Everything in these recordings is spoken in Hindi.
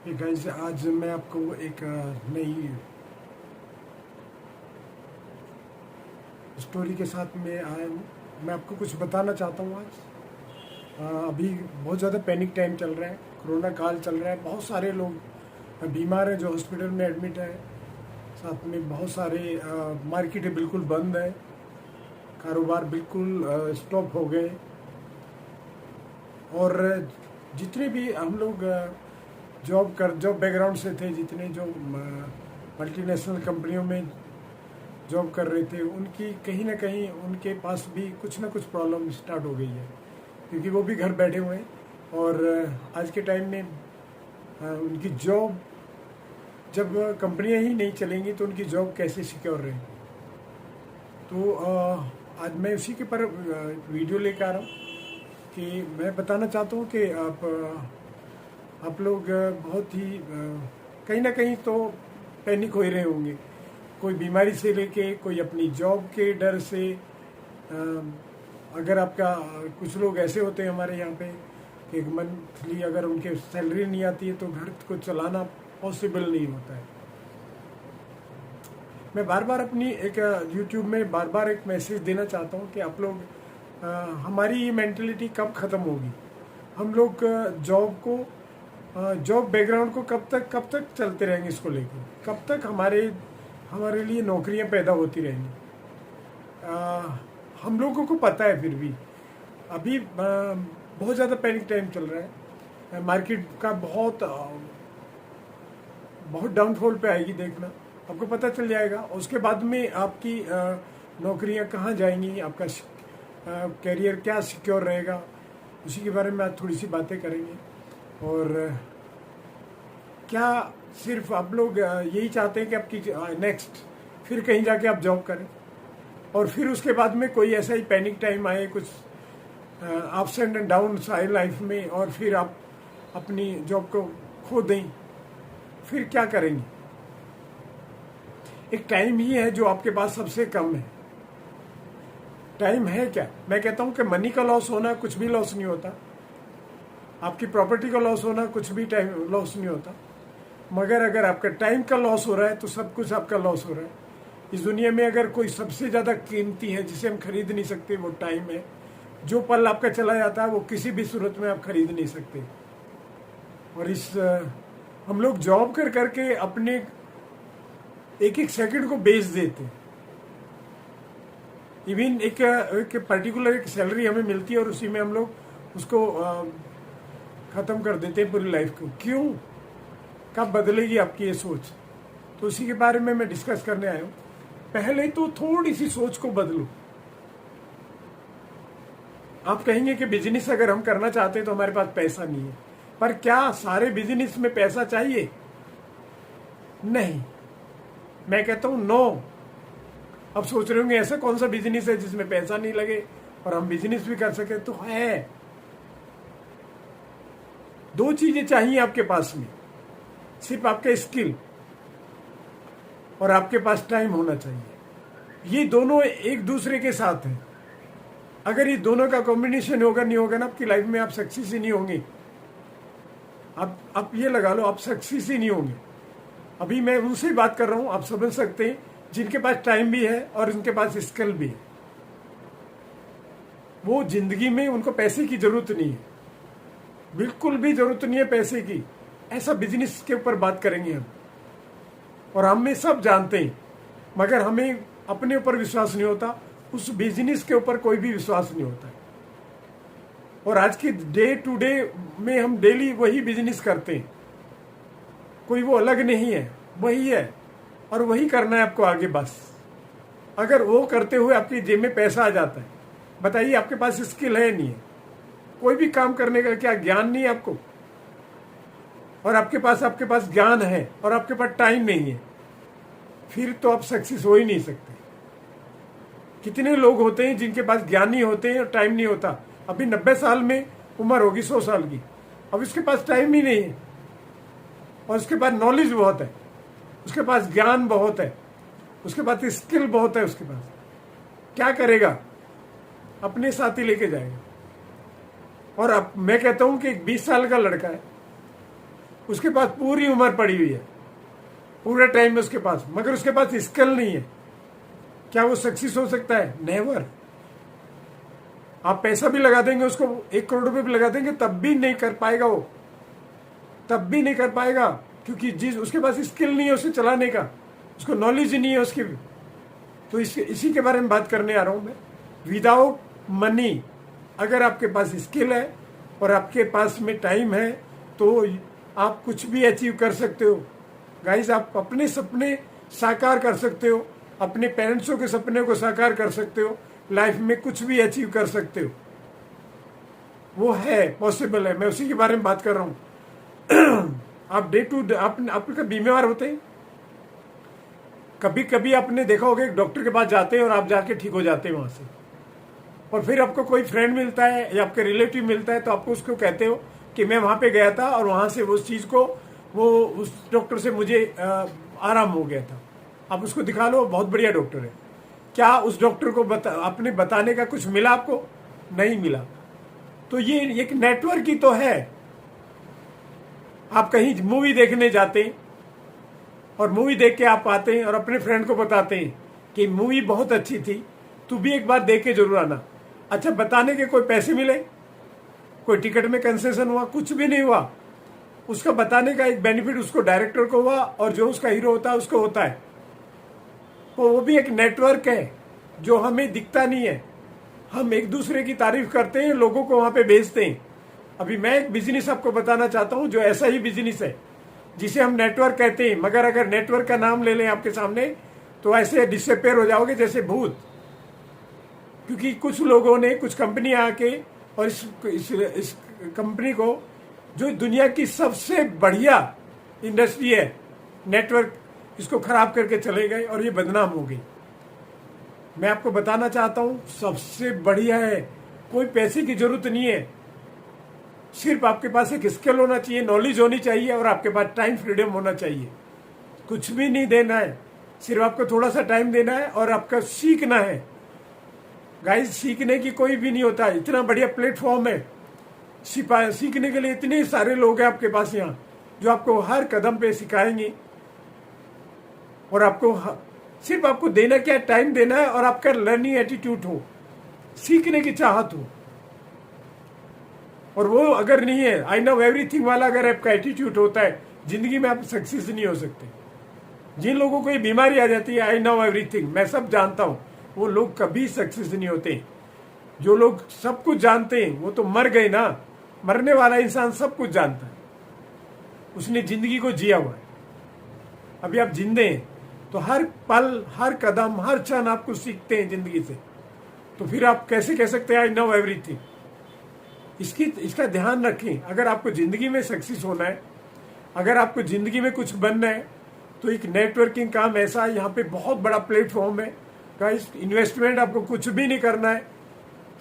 ये गाइस, आज मैं आपको एक नई स्टोरी के साथ में आया हूँ। मैं आपको कुछ बताना चाहता हूँ आज। अभी बहुत ज़्यादा पैनिक टाइम चल रहा है, कोरोना काल चल रहा है। बहुत सारे लोग बीमार हैं जो हॉस्पिटल में एडमिट है। साथ में बहुत सारे मार्केटें बिल्कुल बंद है, कारोबार बिल्कुल स्टॉप हो गए। और जितने भी हम लोग जॉब बैकग्राउंड से थे, जितने जो मल्टीनेशनल कंपनियों में जॉब कर रहे थे, उनकी कहीं ना कहीं उनके पास भी कुछ ना कुछ प्रॉब्लम स्टार्ट हो गई है, क्योंकि वो भी घर बैठे हुए हैं। और आज के टाइम में उनकी जॉब, जब कंपनियां ही नहीं चलेंगी तो उनकी जॉब कैसे सिक्योर रहेगी। तो आज मैं उसी के पर वीडियो लेकर आ रहा हूँ कि मैं बताना चाहता हूँ कि आप लोग बहुत ही कहीं ना कहीं तो पैनिक हो ही रहे होंगे, कोई बीमारी से लेके, कोई अपनी जॉब के डर से। अगर आपका कुछ लोग ऐसे होते हैं हमारे यहाँ पे कि मंथली अगर उनके सैलरी नहीं आती है तो घर को चलाना पॉसिबल नहीं होता है। मैं बार बार अपनी एक यूट्यूब में बार बार एक मैसेज देना चाहता हूँ कि आप लोग, हमारी ये मेंटलिटी कब ख़त्म होगी। हम लोग जॉब बैकग्राउंड को कब तक चलते रहेंगे, इसको लेकर कब तक हमारे लिए नौकरियां पैदा होती रहेंगी। हम लोगों को पता है, फिर भी अभी बहुत ज़्यादा पैनिक टाइम चल रहा है। मार्केट का बहुत डाउनफॉल पे आएगी, देखना आपको पता चल जाएगा। उसके बाद में आपकी नौकरियां कहाँ जाएंगी, आपका कैरियर क्या सिक्योर रहेगा, उसी के बारे में आज थोड़ी सी बातें करेंगे। और क्या सिर्फ आप लोग यही चाहते हैं कि आपकी नेक्स्ट फिर कहीं जाके आप जॉब करें और फिर उसके बाद में कोई ऐसा ही पैनिक टाइम आए, कुछ अप्स एंड डाउन्स आए लाइफ में, और फिर आप अपनी जॉब को खो दें, फिर क्या करेंगे। एक टाइम ही है जो आपके पास सबसे कम है। टाइम है क्या? मैं कहता हूं कि मनी का लॉस होना कुछ भी लॉस नहीं होता, आपकी प्रॉपर्टी का लॉस होना कुछ भी टाइम लॉस नहीं होता, मगर अगर आपका टाइम का लॉस हो रहा है तो सब कुछ आपका लॉस हो रहा है। इस दुनिया में अगर कोई सबसे ज़्यादा कीमती है जिसे हम खरीद नहीं सकते, वो टाइम है। जो पल आपका चला जाता है वो किसी भी सूरत में आप खरीद नहीं सकते। और हम लोग जॉब कर करके अपने एक एक सेकंड को बेच देते। इवन एक पर्टिकुलर एक सैलरी हमें मिलती है और उसी में हम लोग उसको ख़त्म कर देते हैं पूरी लाइफ को। क्यों? कब बदलेगी आपकी ये सोच? तो उसी के बारे में मैं डिस्कस करने आया हूँ। पहले तो थोड़ी सी सोच को बदलो। आप कहेंगे कि बिजनेस अगर हम करना चाहते हैं तो हमारे पास पैसा नहीं है, पर क्या सारे बिजनेस में पैसा चाहिए? नहीं, मैं कहता हूं नो। अब सोच रहे होंगे ऐसा कौन सा बिजनेस है जिसमें पैसा नहीं लगे और हम बिजनेस भी कर सके? तो है, दो चीजें चाहिए आपके पास में, सिर्फ आपका स्किल और आपके पास टाइम होना चाहिए। ये दोनों एक दूसरे के साथ हैं। अगर ये दोनों का कॉम्बिनेशन होगा नहीं होगा ना, आपकी लाइफ में आप सक्सेस ही नहीं होंगे। आप ये लगा लो, आप सक्सेस ही नहीं होंगे। अभी मैं उनसे बात कर रहा हूं, आप समझ सकते हैं, जिनके पास टाइम भी है और उनके पास स्किल भी है। वो जिंदगी में उनको पैसे की जरूरत नहीं है, बिल्कुल भी जरूरत नहीं है पैसे की। ऐसा बिजनेस के ऊपर बात करेंगे हम, और हमें सब जानते हैं, मगर हमें अपने ऊपर विश्वास नहीं होता, उस बिजनेस के ऊपर कोई भी विश्वास नहीं होता है। और आज के डे टू डे में हम डेली वही बिजनेस करते हैं, कोई वो अलग नहीं है, वही है और वही करना है आपको आगे। बस अगर वो करते हुए आपकी जेब में पैसा आ जाता है, बताइए आपके पास स्किल है नहीं है, कोई भी काम करने का क्या ज्ञान नहीं है आपको, और आपके पास ज्ञान है और आपके पास टाइम नहीं है, फिर तो आप सक्सेस हो ही नहीं सकते। कितने लोग होते हैं जिनके पास ज्ञान नहीं होते हैं और टाइम नहीं होता। अभी 90 साल में उम्र होगी, 100 साल की, अब उसके पास टाइम ही नहीं है, और उसके पास नॉलेज बहुत है, उसके पास ज्ञान बहुत है, उसके पास स्किल बहुत है। उसके पास क्या करेगा? अपने साथ ही लेके जाएगा। और अब मैं कहता हूं कि एक 20 साल का लड़का है, उसके पास पूरी उम्र पड़ी हुई है, पूरे टाइम में उसके पास, मगर उसके पास स्किल नहीं है, क्या वो सक्सेस हो सकता है? नेवर। आप पैसा भी लगा देंगे उसको, 1 करोड़ रुपए भी लगा देंगे, तब भी नहीं कर पाएगा वो, तब भी नहीं कर पाएगा, क्योंकि जिस उसके पास स्किल नहीं है उसे चलाने का, उसको नॉलेज ही नहीं है उसकी। तो इसी के बारे में बात करने आ रहा हूं मैं। विदाउट मनी, अगर आपके पास स्किल है और आपके पास में टाइम है, तो आप कुछ भी अचीव कर सकते हो। गाइस, आप अपने सपने साकार कर सकते हो, अपने पेरेंट्सों के सपने को साकार कर सकते हो, लाइफ में कुछ भी अचीव कर सकते हो। वो है, पॉसिबल है, मैं उसी के बारे में बात कर रहा हूं। आप डे टू डे आप कभी बीमार होते हैं, कभी कभी आपने देखा होगा एक डॉक्टर के पास जाते हैं और आप जाके ठीक हो जाते हैं वहां से, और फिर आपको कोई फ्रेंड मिलता है या आपके रिलेटिव मिलता है, तो आपको उसको कहते हो कि मैं वहां पे गया था और वहां से उस चीज को, वो उस डॉक्टर से मुझे आराम हो गया था। आप उसको दिखा लो, बहुत बढ़िया डॉक्टर है। क्या उस डॉक्टर को अपने बताने का कुछ मिला आपको? नहीं मिला। तो ये एक नेटवर्क ही तो है। आप कहीं मूवी देखने जाते हैं और मूवी देख के आप आते हैं और अपने फ्रेंड को बताते हैं कि मूवी बहुत अच्छी थी, तू भी एक बार देख के जरूर आना। अच्छा, बताने के कोई पैसे मिले? कोई टिकट में कंसेशन हुआ? कुछ भी नहीं हुआ। उसका बताने का एक बेनिफिट उसको, डायरेक्टर को हुआ, और जो उसका हीरो होता है उसको होता है। तो वो भी एक नेटवर्क है जो हमें दिखता नहीं है। हम एक दूसरे की तारीफ करते हैं, लोगों को वहां पे भेजते हैं। अभी मैं एक बिजनेस आपको बताना चाहता हूं जो ऐसा ही बिजनेस है जिसे हम नेटवर्क कहते हैं, मगर अगर नेटवर्क का नाम ले लें आपके सामने तो ऐसे डिसअपेयर हो जाओगे जैसे भूत। क्योंकि कुछ लोगों ने, कुछ कंपनी आके और इस कंपनी को, जो दुनिया की सबसे बढ़िया इंडस्ट्री है नेटवर्क, इसको खराब करके चले गए और ये बदनाम हो गई। मैं आपको बताना चाहता हूं सबसे बढ़िया है, कोई पैसे की जरूरत नहीं है, सिर्फ आपके पास एक स्किल होना चाहिए, नॉलेज होनी चाहिए, और आपके पास टाइम फ्रीडम होना चाहिए। कुछ भी नहीं देना है, सिर्फ आपको थोड़ा सा टाइम देना है और आपका सीखना है। गाइस, सीखने की कोई भी नहीं होता, इतना बढ़िया प्लेटफॉर्म है सीखने के लिए। इतने सारे लोग हैं आपके पास यहाँ जो आपको हर कदम पे सिखाएंगे, और आपको सिर्फ आपको देना क्या, टाइम देना है, और आपका लर्निंग एटीट्यूड हो, सीखने की चाहत हो। और वो अगर नहीं है, आई नो एवरीथिंग वाला अगर आपका एटीट्यूड होता है, जिंदगी में आप सक्सेस नहीं हो सकते। जिन लोगों को ये बीमारी आ जाती है, आई नो एवरीथिंग, मैं सब जानता हूं, वो लोग कभी सक्सेस नहीं होते। जो लोग सब कुछ जानते हैं वो तो मर गए ना। मरने वाला इंसान सब कुछ जानता है, उसने जिंदगी को जिया हुआ है। अभी आप जिंदे हैं तो हर पल, हर कदम, हर क्षण आपको सीखते हैं जिंदगी से। तो फिर आप कैसे कह सकते हैं आई नो एवरीथिंग? इसका ध्यान रखें। अगर आपको जिंदगी में सक्सेस होना है, अगर आपको जिंदगी में कुछ बनना है, तो एक नेटवर्किंग काम ऐसा है, यहाँ पे बहुत बड़ा प्लेटफॉर्म है गाइस। इन्वेस्टमेंट आपको कुछ भी नहीं करना है,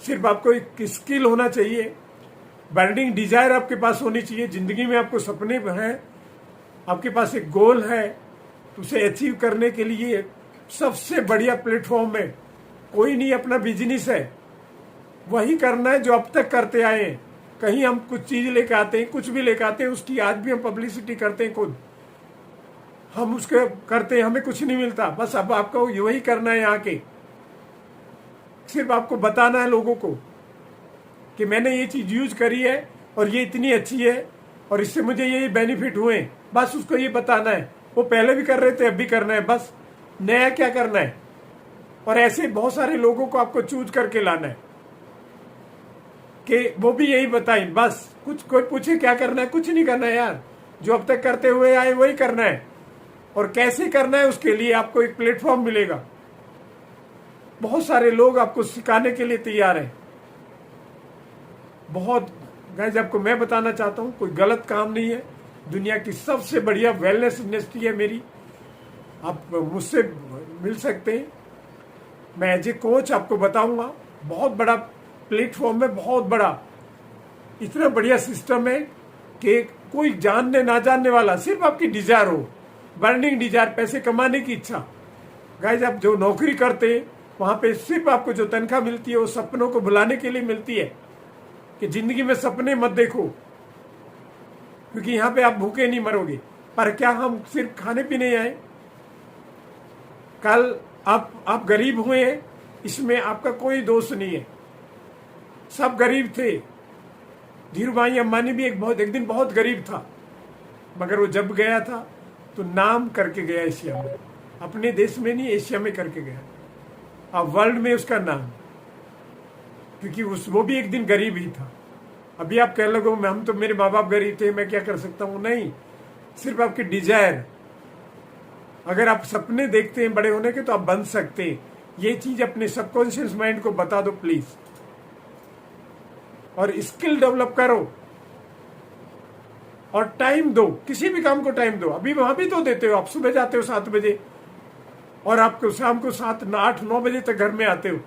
सिर्फ आपको एक स्किल होना चाहिए, बर्निंग डिजायर आपके पास होनी चाहिए। जिंदगी में आपको सपने हैं, आपके पास एक गोल है, तो उसे अचीव करने के लिए सबसे बढ़िया प्लेटफॉर्म है कोई नहीं, अपना बिजनेस है। वही करना है जो अब तक करते आए हैं। कहीं हम कुछ चीज लेके आते हैं, कुछ भी लेके आते हैं, उसकी आज भी हम पब्लिसिटी करते हैं खुद, हम उसके करते हैं, हमें कुछ नहीं मिलता। बस अब आपको वही करना है, यहाँ के सिर्फ आपको बताना है लोगों को कि मैंने ये चीज यूज करी है और ये इतनी अच्छी है और इससे मुझे ये बेनिफिट हुए। बस उसको ये बताना है। वो पहले भी कर रहे थे, अब भी करना है, बस नया क्या करना है। और ऐसे बहुत सारे लोगों को आपको चूज करके लाना है कि वो भी यही बताएं। बस कुछ कोई पूछे क्या करना है, कुछ नहीं करना है यार, जो अब तक करते हुए आए वही करना है। और कैसे करना है उसके लिए आपको एक प्लेटफॉर्म मिलेगा। बहुत सारे लोग आपको सिखाने के लिए तैयार हैं। बहुत गाइस, आपको मैं बताना चाहता हूँ, कोई गलत काम नहीं है। दुनिया की सबसे बढ़िया वेलनेस इंडस्ट्री है मेरी। आप मुझसे मिल सकते हैं, मैं एज ए कोच आपको बताऊंगा। बहुत बड़ा प्लेटफॉर्म है, बहुत बड़ा, इतना बढ़िया सिस्टम है कि कोई जानने ना जानने वाला, सिर्फ आपकी डिजायर हो, बर्निंग डिजायर, पैसे कमाने की इच्छा। गाइस, आप जो नौकरी करते हैं वहां पे सिर्फ आपको जो तनख्वाह मिलती है वो सपनों को भुलाने के लिए मिलती है कि जिंदगी में सपने मत देखो। क्योंकि यहाँ पे आप भूखे नहीं मरोगे। पर क्या हम सिर्फ खाने पीने आए? कल आप गरीब हुए हैं, इसमें आपका कोई दोष नहीं है। सब गरीब थे। धीरू भाई अंबानी भी एक दिन बहुत गरीब था, मगर वो जब गया था तो नाम करके गया एशिया में, अपने देश में नहीं एशिया में करके गया, अब वर्ल्ड में उसका नाम, क्योंकि वो भी एक दिन गरीब ही था। अभी आप कह लगो हम तो, मेरे माँ बाप गरीब थे, मैं क्या कर सकता हूँ? नहीं, सिर्फ आपकी डिजायर, अगर आप सपने देखते हैं बड़े होने के तो आप बन सकते हैं। ये चीज अपने सबकॉन्शियस माइंड को बता दो प्लीज, और स्किल डेवलप करो और टाइम दो, किसी भी काम को टाइम दो। अभी वहां भी तो देते हो, आप सुबह जाते हो 7 बजे और आपको शाम को 8-9 बजे तक घर में आते हो।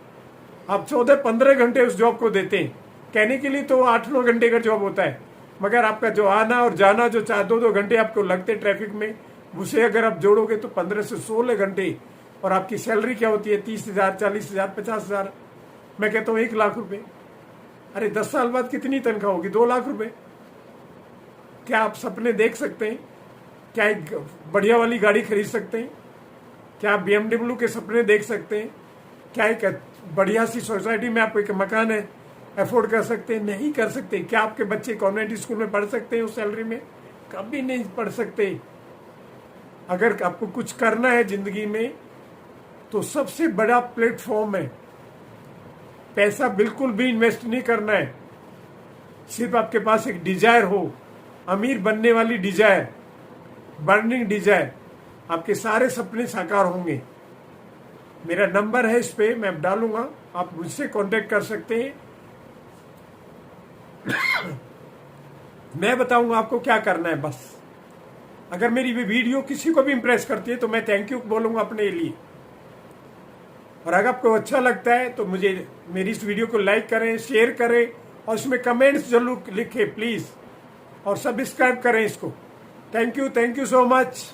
आप 14-15 घंटे उस जॉब को देते हैं। कहने के लिए तो 8-9 घंटे का जॉब होता है, मगर आपका जो आना और जाना जो 4-2 घंटे आपको लगते ट्रैफिक में, उसे अगर आप जोड़ोगे तो 15 से 16 घंटे। और आपकी सैलरी क्या होती है? 30,000, 40,000, 50,000, मैं कहता हूँ 1 लाख रुपए। अरे 10 साल बाद कितनी तनख्वाह होगी? 2 लाख रुपए। क्या आप सपने देख सकते हैं? क्या एक बढ़िया वाली गाड़ी खरीद सकते हैं? क्या आप BMW के सपने देख सकते हैं? क्या एक बढ़िया सी सोसाइटी में आपको एक मकान है अफोर्ड कर सकते हैं? नहीं कर सकते। क्या आपके बच्चे कॉन्वेंट स्कूल में पढ़ सकते हैं उस सैलरी में? कभी नहीं पढ़ सकते। अगर आपको कुछ करना है जिंदगी में तो सबसे बड़ा प्लेटफॉर्म है। पैसा बिल्कुल भी इन्वेस्ट नहीं करना है, सिर्फ आपके पास एक डिजायर हो, अमीर बनने वाली डिजायर, बर्निंग डिजायर, आपके सारे सपने साकार होंगे। मेरा नंबर है इस पे, मैं डालूंगा, आप मुझसे कांटेक्ट कर सकते हैं। मैं बताऊंगा आपको क्या करना है बस। अगर मेरी वीडियो किसी को भी इंप्रेस करती है तो मैं थैंक यू बोलूंगा अपने लिए। और अगर आपको अच्छा लगता है तो मुझे मेरी इस वीडियो को लाइक करें, शेयर करें और इसमें कमेंट्स जरूर लिखें प्लीज, और सब्सक्राइब करें इसको। Thank you so much.